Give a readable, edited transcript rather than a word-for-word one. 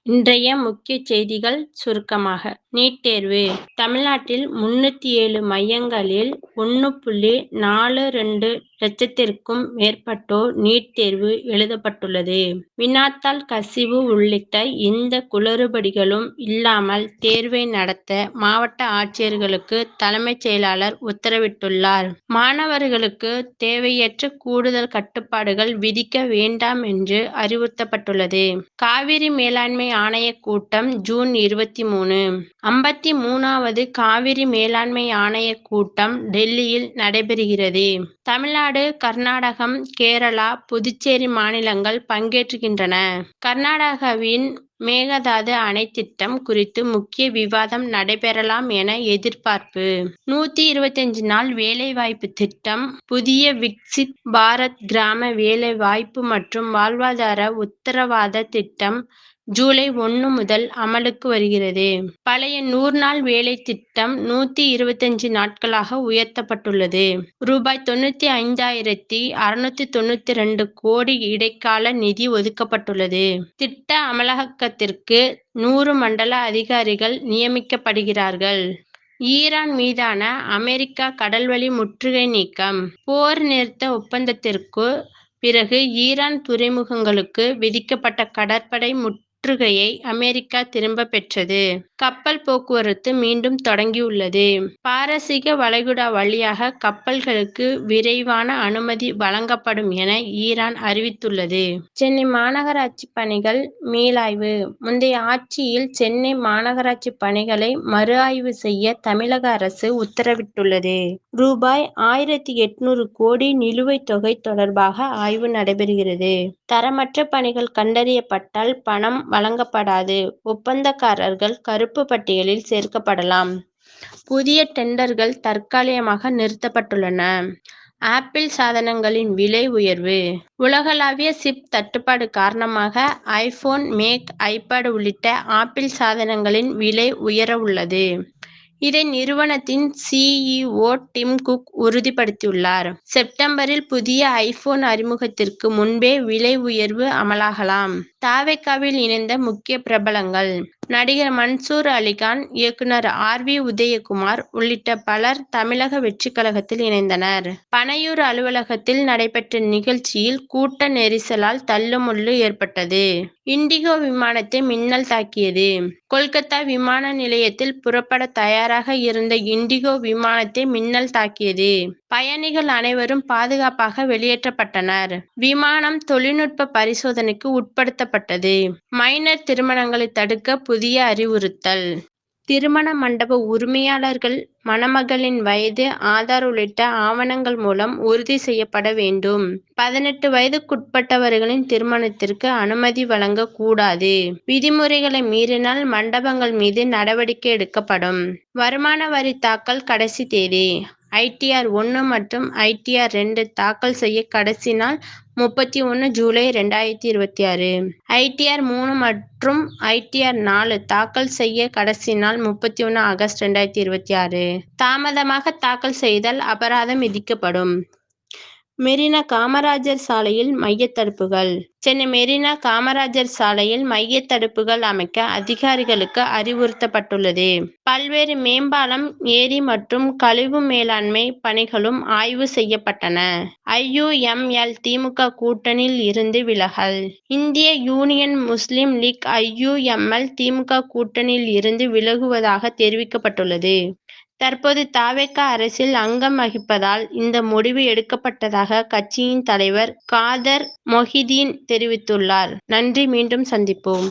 இன்றைய முக்கிய செய்திகள் சுருக்கமாக. நீட் தேர்வு தமிழ்நாட்டில் 307 மையங்களில் 1.42 லட்சத்திற்கும் மேற்பட்டோர் நீட் தேர்வு எழுதப்பட்டுள்ளது. வினாத்தாள் கசிவு உள்ளிட்ட எந்த குளறுபடிகளும் இல்லாமல் தேர்வை நடத்த மாவட்ட ஆட்சியர்களுக்கு தலைமைச் செயலாளர் உத்தரவிட்டுள்ளார். மாணவர்களுக்கு தேவையற்ற கூடுதல் கட்டுப்பாடுகள் விதிக்க வேண்டாம் என்று அறிவுறுத்தப்பட்டுள்ளது. காவிரி மேலாண்மை ஆணைய கூட்டம் ஜூன் 23. 53வது காவிரி மேலாண்மை ஆணைய கூட்டம் டெல்லியில் நடைபெறுகிறது. தமிழ்நாடு, கர்நாடகம், கேரளா, புதுச்சேரி மாநிலங்கள் பங்கேற்கின்றன. கர்நாடகாவின் மேகதாது அணை திட்டம் குறித்து முக்கிய விவாதம் நடைபெறலாம் என எதிர்பார்ப்பு. 125 நாள் வேலைவாய்ப்பு திட்டம், புதிய விக்சித் பாரத் கிராம வேலை வாய்ப்பு மற்றும் வாழ்வாதார உத்தரவாத திட்டம் ஜூலை 1 முதல் அமலுக்கு வருகிறது. பழைய 100 நாள் வேலை திட்டம் 125 நாட்களாக உயர்த்தப்பட்டுள்ளது. ரூபாய் 95,692 கோடி இடைக்கால நிதி ஒதுக்கப்பட்டுள்ளது. திட்ட அமலாக்கத்திற்கு 100 மண்டல அதிகாரிகள் நியமிக்கப்படுகிறார்கள். ஈரான் மீதான அமெரிக்க கடல்வழி முற்றுகை நீக்கம். போர் நிறுத்த ஒப்பந்தத்திற்கு பிறகு ஈரான் துறைமுகங்களுக்கு விதிக்கப்பட்ட கடற்படை முற்றுகையை அமெரிக்கா திரும்பப் பெற்றது. கப்பல் போக்குவரத்து மீண்டும் தொடங்கியுள்ளது. பாரசீக வளைகுடா வழியாக கப்பல்களுக்கு விரைவான அனுமதி வழங்கப்படும் என ஈரான் அறிவித்துள்ளது. சென்னை மாநகராட்சி பணிகள் மீளாய்வு. முந்தைய ஆட்சியில் சென்னை மாநகராட்சி பணிகளை மறு ஆய்வு செய்ய தமிழக அரசு உத்தரவிட்டுள்ளது. ரூபாய் 1,800 கோடி நிலுவைத் தொகை தொடர்பாக ஆய்வு நடைபெறுகிறது. தரமற்ற பணிகள் கண்டறியப்பட்டால் பணம் வழங்கப்படாது. ஒப்பந்ததாரர்கள் கருப்பு பட்டியலில் சேர்க்கப்படலாம். புதிய டெண்டர்கள் தற்காலிகமாக நிறுத்தப்பட்டுள்ளன. ஆப்பிள் சாதனங்களின் விலை உயர்வு. உலகளாவிய சிப் தட்டுப்பாடு காரணமாக ஐபோன், மேக், ஐபாட் உள்ளிட்ட ஆப்பிள் சாதனங்களின் விலை உயர உள்ளது. இதை நிறுவனத்தின் C. E. O. Tim Cook உறுதிப்படுத்தியுள்ளார். செப்டம்பரில் புதிய ஐபோன் அறிமுகத்திற்கு முன்பே விலை உயர்வு அமலாகலாம். த.வெ.க.வில் இணைந்த முக்கிய பிரபலங்கள். நடிகர் மன்சூர் அலிகான், இயக்குனர் ஆர். வி. உதயகுமார் உள்ளிட்ட பலர் தமிழக வெற்றிக் கழகத்தில் இணைந்தனர். பனையூர் அலுவலகத்தில் நடைபெற்ற நிகழ்ச்சியில் கூட்ட நெரிசலால் தள்ளுமுள்ளு ஏற்பட்டது. இண்டிகோ விமானத்தை மின்னல் தாக்கியது. கொல்கத்தா விமான நிலையத்தில் புறப்பட தயாராக இருந்த இண்டிகோ விமானத்தை மின்னல் தாக்கியது. பயணிகள் அனைவரும் பாதுகாப்பாக வெளியேற்றப்பட்டனர். விமானம் தொழில்நுட்ப பரிசோதனைக்கு உட்படுத்தப்பட்டது. மைனர் திருமணங்களை தடுக்க புதிய அறிவுறுத்தல். திருமண மண்டப உரிமையாளர்கள் மணமகளின் வயது, ஆதார் உள்ளிட்ட ஆவணங்கள் மூலம் உறுதி செய்யப்பட வேண்டும். 18 வயதுக்குட்பட்டவர்களின் திருமணத்திற்கு அனுமதி வழங்க கூடாது. விதிமுறைகளை மீறினால் மண்டபங்கள் மீது நடவடிக்கை எடுக்கப்படும். வருமான வரி தாக்கல் கடைசி தேதி. ஐடிஆர் 1 மற்றும் ஐடிஆர் 2 தாக்கல் செய்ய கடைசி நாள் 31 ஜூலை 2026. ஐடிஆர் 3 மற்றும் ஐடிஆர் 4 தாக்கல் செய்ய கடைசி நாள் 31 ஆகஸ்ட் 2026. தாமதமாக தாக்கல் செய்தால் அபராதம் விதிக்கப்படும். மெரினா காமராஜர் சாலையில் மையத்தடுப்புகள். சென்னை மெரினா காமராஜர் சாலையில் மையத்தடுப்புகள் அமைக்க அதிகாரிகளுக்கு அறிவுறுத்தப்பட்டுள்ளது. பல்வேறு மேம்பாலம், ஏரி மற்றும் கழிவு மேலாண்மை பணிகளும் ஆய்வு செய்யப்பட்டன. ஐ.யு.எம்.எல். திமுக கூட்டணியில் இருந்து விலகல். இந்திய யூனியன் முஸ்லிம் லீக் ஐ.யு.எம்.எல். திமுக கூட்டணியில் இருந்து விலகுவதாக தெரிவிக்கப்பட்டுள்ளது. தற்போது த.வெ.க. அரசில் அங்கம் வகிப்பதால் இந்த முடிவு எடுக்கப்பட்டதாக கட்சியின் தலைவர் காதர் மொஹிதீன் தெரிவித்துள்ளார். நன்றி. மீண்டும் சந்திப்போம்.